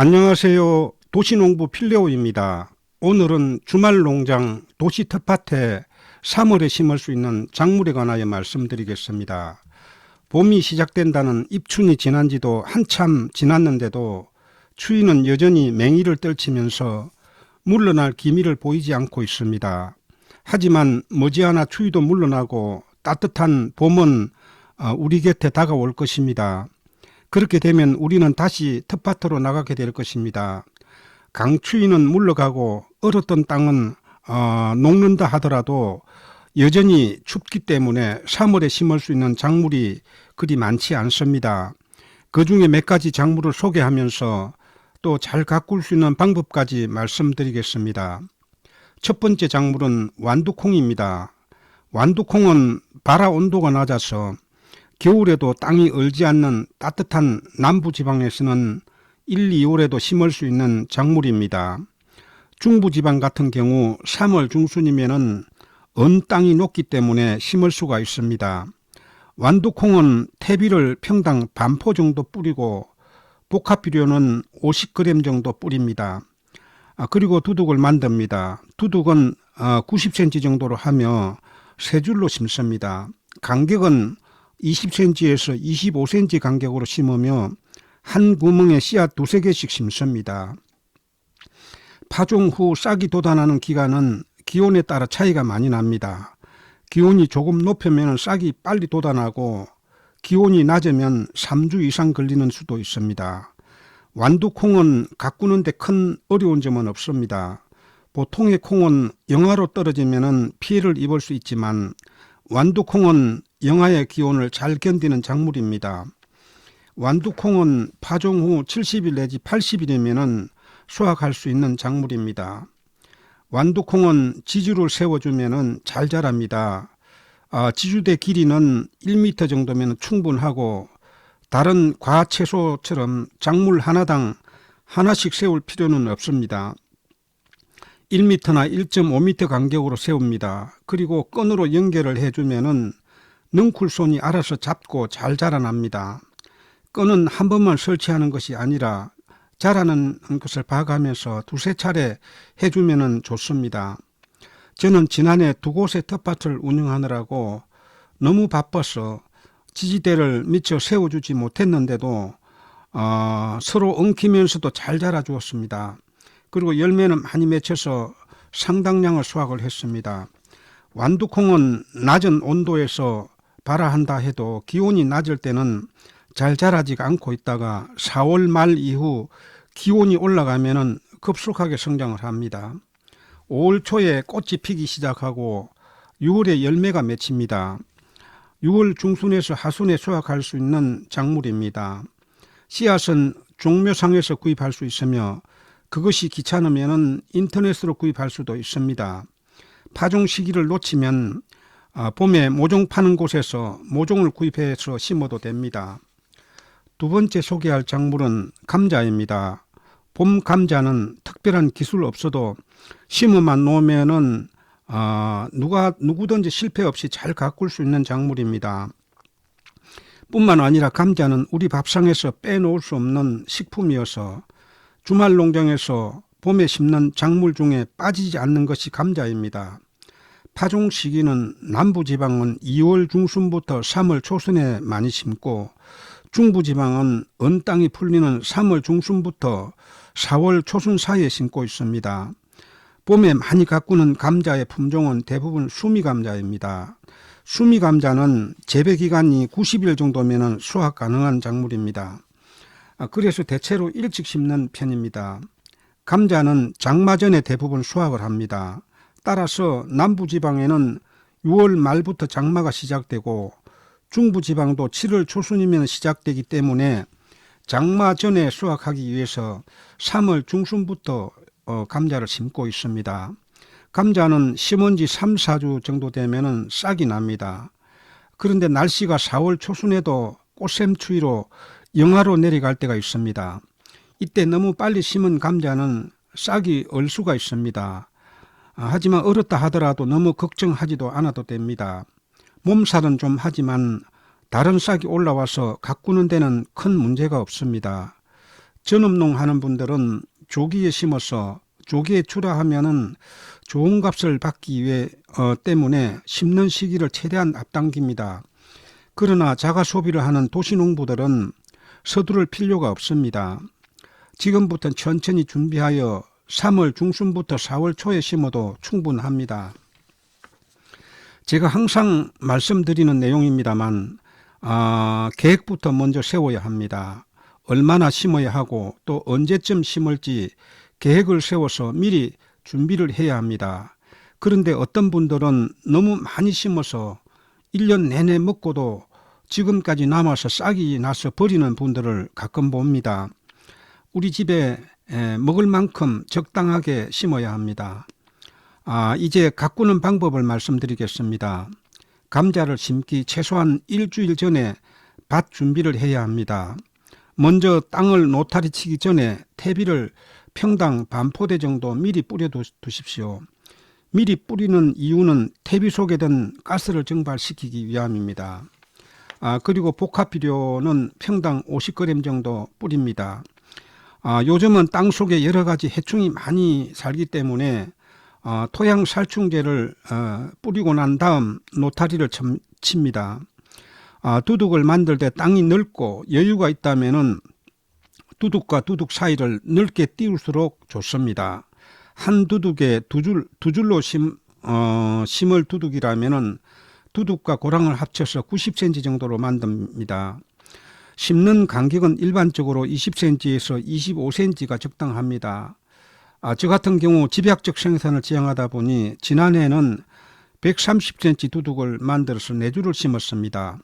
안녕하세요. 도시농부 필레오입니다. 오늘은 주말농장 도시 텃밭에 3월에 심을 수 있는 작물에 관하여 말씀드리겠습니다. 봄이 시작된다는 입춘이 지난 지도 한참 지났는데도 추위는 여전히 맹위를 떨치면서 물러날 기미를 보이지 않고 있습니다. 하지만 머지않아 추위도 물러나고 따뜻한 봄은 우리 곁에 다가올 것입니다. 그렇게 되면 우리는 다시 텃밭으로 나가게 될 것입니다. 강추위는 물러가고 얼었던 땅은 녹는다 하더라도 여전히 춥기 때문에 3월에 심을 수 있는 작물이 그리 많지 않습니다. 그 중에 몇 가지 작물을 소개하면서 또 잘 가꿀 수 있는 방법까지 말씀드리겠습니다. 첫 번째 작물은 완두콩입니다. 완두콩은 발화 온도가 낮아서 겨울에도 땅이 얼지 않는 따뜻한 남부지방에서는 1, 2월에도 심을 수 있는 작물입니다. 중부지방 같은 경우 3월 중순이면 언 땅이 녹기 때문에 심을 수가 있습니다. 완두콩은 퇴비를 평당 반포 정도 뿌리고 복합비료는 50g 정도 뿌립니다. 그리고 두둑을 만듭니다. 두둑은 90cm 정도로 하며 세 줄로 심습니다. 간격은 20cm에서 25cm 간격으로 심으며 한 구멍에 씨앗 두세 개씩 심습니다. 파종 후 싹이 돋아나는 기간은 기온에 따라 차이가 많이 납니다. 기온이 조금 높으면 싹이 빨리 돋아나고 기온이 낮으면 3주 이상 걸리는 수도 있습니다. 완두콩은 가꾸는데 큰 어려운 점은 없습니다. 보통의 콩은 영하로 떨어지면 피해를 입을 수 있지만 완두콩은 영하의 기온을 잘 견디는 작물입니다. 완두콩은 파종 후 70일 내지 80일이면 수확할 수 있는 작물입니다. 완두콩은 지주를 세워주면 잘 자랍니다. 지주대 길이는 1m 정도면 충분하고 다른 과채소처럼 작물 하나당 하나씩 세울 필요는 없습니다. 1m나 1.5m 간격으로 세웁니다. 그리고 끈으로 연결을 해주면 넝쿨손이 알아서 잡고 잘 자라납니다. 끈은 한 번만 설치하는 것이 아니라 자라는 것을 봐가면서 두세 차례 해주면 좋습니다. 저는 지난해 두 곳의 텃밭을 운영하느라고 너무 바빠서 지지대를 미처 세워주지 못했는데도 서로 엉키면서도 잘 자라주었습니다. 그리고 열매는 많이 맺혀서 상당량을 수확을 했습니다. 완두콩은 낮은 온도에서 발화한다 해도 기온이 낮을 때는 잘 자라지가 않고 있다가 4월 말 이후 기온이 올라가면 급속하게 성장을 합니다. 5월 초에 꽃이 피기 시작하고 6월에 열매가 맺힙니다. 6월 중순에서 하순에 수확할 수 있는 작물입니다. 씨앗은 종묘상에서 구입할 수 있으며 그것이 귀찮으면 인터넷으로 구입할 수도 있습니다. 파종 시기를 놓치면 봄에 모종 파는 곳에서 모종을 구입해서 심어도 됩니다. 두 번째 소개할 작물은 감자입니다. 봄 감자는 특별한 기술 없어도 심어만 놓으면은 누구든지 실패 없이 잘 가꿀 수 있는 작물입니다. 뿐만 아니라 감자는 우리 밥상에서 빼놓을 수 없는 식품이어서 주말 농장에서 봄에 심는 작물 중에 빠지지 않는 것이 감자입니다. 파종 시기는 남부지방은 2월 중순부터 3월 초순에 많이 심고 중부지방은 언 땅이 풀리는 3월 중순부터 4월 초순 사이에 심고 있습니다. 봄에 많이 가꾸는 감자의 품종은 대부분 수미감자입니다. 수미감자는 재배기간이 90일 정도면 수확 가능한 작물입니다. 그래서 대체로 일찍 심는 편입니다. 감자는 장마 전에 대부분 수확을 합니다. 따라서 남부지방에는 6월 말부터 장마가 시작되고 중부지방도 7월 초순이면 시작되기 때문에 장마 전에 수확하기 위해서 3월 중순부터 감자를 심고 있습니다. 감자는 심은 지 3, 4주 정도 되면 싹이 납니다. 그런데 날씨가 4월 초순에도 꽃샘추위로 영하로 내려갈 때가 있습니다. 이때 너무 빨리 심은 감자는 싹이 얼 수가 있습니다. 하지만 얼었다 하더라도 너무 걱정하지도 않아도 됩니다. 몸살은 좀 하지만 다른 싹이 올라와서 가꾸는 데는 큰 문제가 없습니다. 전업농 하는 분들은 조기에 심어서 조기에 출하하면은 좋은 값을 받기 위해 때문에 심는 시기를 최대한 앞당깁니다. 그러나 자가 소비를 하는 도시농부들은 서두를 필요가 없습니다. 지금부터 천천히 준비하여 3월 중순부터 4월 초에 심어도 충분합니다. 제가 항상 말씀드리는 내용입니다만 계획부터 먼저 세워야 합니다. 얼마나 심어야 하고 또 언제쯤 심을지 계획을 세워서 미리 준비를 해야 합니다. 그런데 어떤 분들은 너무 많이 심어서 1년 내내 먹고도 지금까지 남아서 싹이 나서 버리는 분들을 가끔 봅니다. 우리 집에 먹을 만큼 적당하게 심어야 합니다. 이제 가꾸는 방법을 말씀드리겠습니다. 감자를 심기 최소한 일주일 전에 밭 준비를 해야 합니다. 먼저 땅을 노타리 치기 전에 퇴비를 평당 반포대 정도 미리 뿌려 두십시오. 미리 뿌리는 이유는 퇴비 속에 든 가스를 증발시키기 위함입니다. 그리고 복합비료는 평당 50g 정도 뿌립니다. 요즘은 땅 속에 여러 가지 해충이 많이 살기 때문에 토양 살충제를 뿌리고 난 다음 노타리를 칩니다. 두둑을 만들 때 땅이 넓고 여유가 있다면은 두둑과 두둑 사이를 넓게 띄울수록 좋습니다. 한 두둑에 두 줄로 심을 두둑이라면은 두둑과 고랑을 합쳐서 90cm 정도로 만듭니다. 심는 간격은 일반적으로 20cm에서 25cm가 적당합니다. 저 같은 경우 집약적 생산을 지향하다 보니 지난해에는 130cm 두둑을 만들어서 4줄을 심었습니다.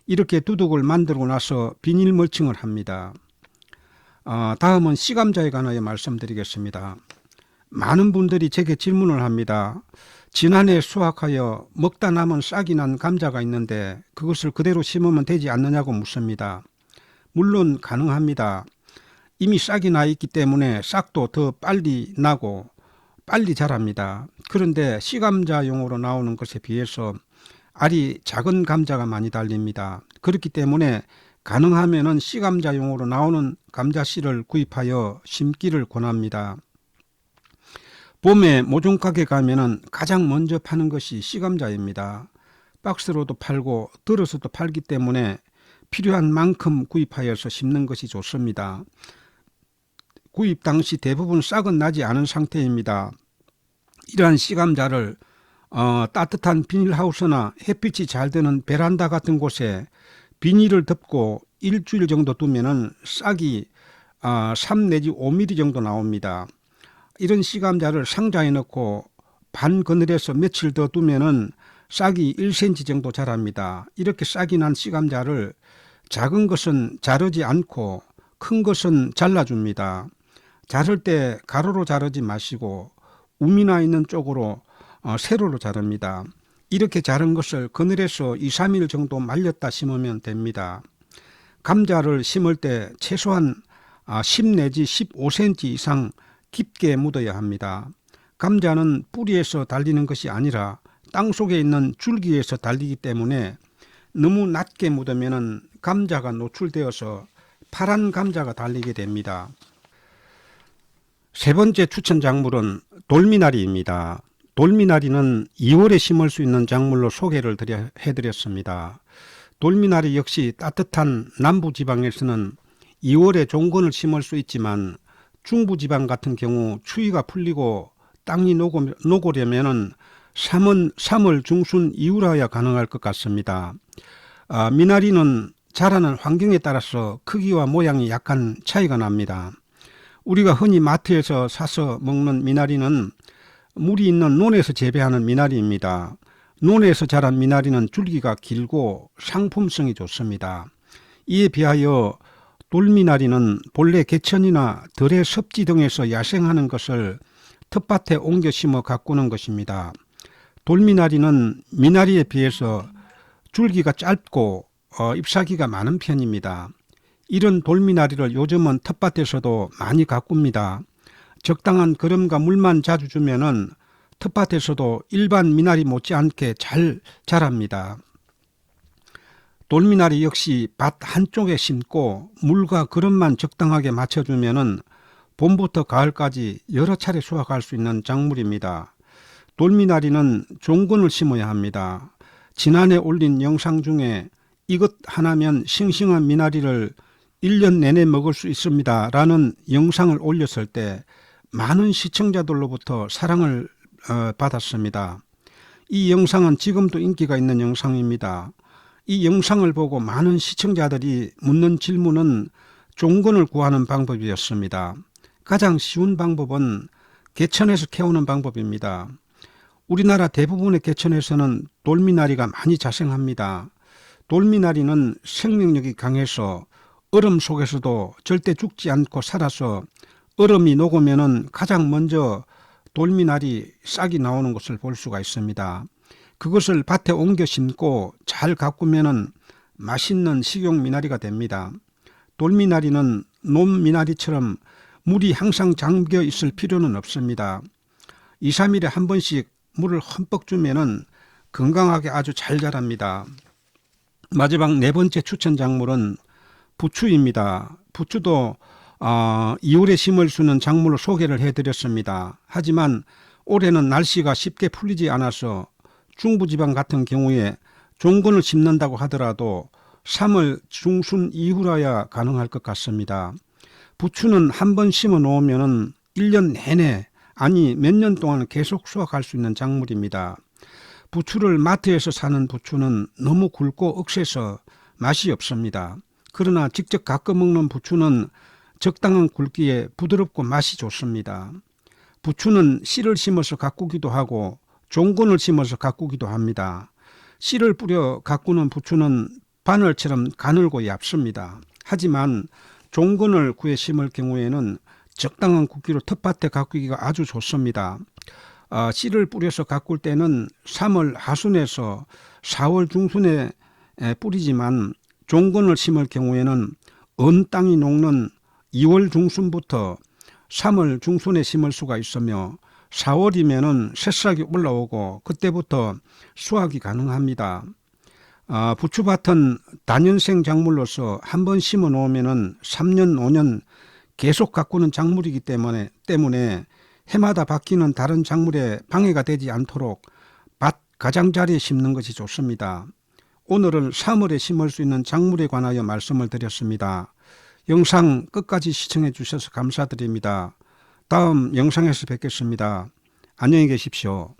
이렇게 두둑을 만들고 나서 비닐 멀칭을 합니다. 다음은 씨감자에 관하여 말씀드리겠습니다. 많은 분들이 제게 질문을 합니다. 지난해 수확하여 먹다 남은 싹이 난 감자가 있는데 그것을 그대로 심으면 되지 않느냐고 묻습니다. 물론 가능합니다. 이미 싹이 나 있기 때문에 싹도 더 빨리 나고 빨리 자랍니다. 그런데 씨감자용으로 나오는 것에 비해서 알이 작은 감자가 많이 달립니다. 그렇기 때문에 가능하면은 씨감자용으로 나오는 감자씨를 구입하여 심기를 권합니다. 봄에 모종가게 가면은 가장 먼저 파는 것이 씨감자입니다. 박스로도 팔고 들어서도 팔기 때문에 필요한 만큼 구입하여서 심는 것이 좋습니다. 구입 당시 대부분 싹은 나지 않은 상태입니다. 이러한 씨감자를 따뜻한 비닐하우스나 햇빛이 잘 드는 베란다 같은 곳에 비닐을 덮고 일주일 정도 두면은 싹이 3 내지 5mm 정도 나옵니다. 이런 씨감자를 상자에 넣고 반 그늘에서 며칠 더 두면은 싹이 1cm 정도 자랍니다. 이렇게 싹이 난 씨감자를 작은 것은 자르지 않고 큰 것은 잘라줍니다. 자를 때 가로로 자르지 마시고 우미나 있는 쪽으로 세로로 자릅니다. 이렇게 자른 것을 그늘에서 2, 3일 정도 말렸다 심으면 됩니다. 감자를 심을 때 최소한 10 내지 15cm 이상 깊게 묻어야 합니다. 감자는 뿌리에서 달리는 것이 아니라 땅속에 있는 줄기에서 달리기 때문에 너무 낮게 묻으면 감자가 노출되어서 파란 감자가 달리게 됩니다. 세 번째 추천 작물은 돌미나리입니다. 돌미나리는 2월에 심을 수 있는 작물로 소개를 해드렸습니다. 돌미나리 역시 따뜻한 남부지방에서는 2월에 종건을 심을 수 있지만 중부지방 같은 경우 추위가 풀리고 땅이 녹으려면 3월 중순 이후라야 가능할 것 같습니다. 미나리는 자라는 환경에 따라서 크기와 모양이 약간 차이가 납니다. 우리가 흔히 마트에서 사서 먹는 미나리는 물이 있는 논에서 재배하는 미나리입니다. 논에서 자란 미나리는 줄기가 길고 상품성이 좋습니다. 이에 비하여 돌미나리는 본래 개천이나 들의 섭지 등에서 야생하는 것을 텃밭에 옮겨 심어 가꾸는 것입니다. 돌미나리는 미나리에 비해서 줄기가 짧고 잎사귀가 많은 편입니다. 이런 돌미나리를 요즘은 텃밭에서도 많이 가꿉니다. 적당한 거름과 물만 자주 주면은 텃밭에서도 일반 미나리 못지않게 잘 자랍니다. 돌미나리 역시 밭 한쪽에 심고 물과 거름만 적당하게 맞춰주면은 봄부터 가을까지 여러 차례 수확할 수 있는 작물입니다. 돌미나리는 종근을 심어야 합니다. 지난해 올린 영상 중에 이것 하나면 싱싱한 미나리를 1년 내내 먹을 수 있습니다 라는 영상을 올렸을 때 많은 시청자들로부터 사랑을 받았습니다. 이 영상은 지금도 인기가 있는 영상입니다. 이 영상을 보고 많은 시청자들이 묻는 질문은 종근을 구하는 방법이었습니다. 가장 쉬운 방법은 개천에서 캐오는 방법입니다. 우리나라 대부분의 개천에서는 돌미나리가 많이 자생합니다. 돌미나리는 생명력이 강해서 얼음 속에서도 절대 죽지 않고 살아서 얼음이 녹으면 가장 먼저 돌미나리 싹이 나오는 것을 볼 수가 있습니다. 그것을 밭에 옮겨 심고 잘 가꾸면 맛있는 식용 미나리가 됩니다. 돌미나리는 논미나리처럼 물이 항상 잠겨 있을 필요는 없습니다. 2, 3일에 한 번씩 물을 흠뻑 주면 건강하게 아주 잘 자랍니다. 마지막 네 번째 추천 작물은 부추입니다. 부추도 2월에 심을 수 있는 작물로 소개를 해드렸습니다. 하지만 올해는 날씨가 쉽게 풀리지 않아서 중부지방 같은 경우에 종근을 심는다고 하더라도 3월 중순 이후라야 가능할 것 같습니다. 부추는 한 번 심어 놓으면 1년 내내 아니 몇 년 동안 계속 수확할 수 있는 작물입니다. 부추를 마트에서 사는 부추는 너무 굵고 억세서 맛이 없습니다. 그러나 직접 가꿔 먹는 부추는 적당한 굵기에 부드럽고 맛이 좋습니다. 부추는 씨를 심어서 가꾸기도 하고 종근을 심어서 가꾸기도 합니다. 씨를 뿌려 가꾸는 부추는 바늘처럼 가늘고 얇습니다. 하지만 종근을 구해 심을 경우에는 적당한 굵기로 텃밭에 가꾸기가 아주 좋습니다. 씨를 뿌려서 가꿀 때는 3월 하순에서 4월 중순에 뿌리지만 종근을 심을 경우에는 언 땅이 녹는 2월 중순부터 3월 중순에 심을 수가 있으며 4월이면은 새싹이 올라오고 그때부터 수확이 가능합니다. 부추밭은 다년생 작물로서 한 번 심어 놓으면 3년, 5년 계속 가꾸는 작물이기 때문에 해마다 바뀌는 다른 작물에 방해가 되지 않도록 밭 가장자리에 심는 것이 좋습니다. 오늘은 3월에 심을 수 있는 작물에 관하여 말씀을 드렸습니다. 영상 끝까지 시청해 주셔서 감사드립니다. 다음 영상에서 뵙겠습니다. 안녕히 계십시오.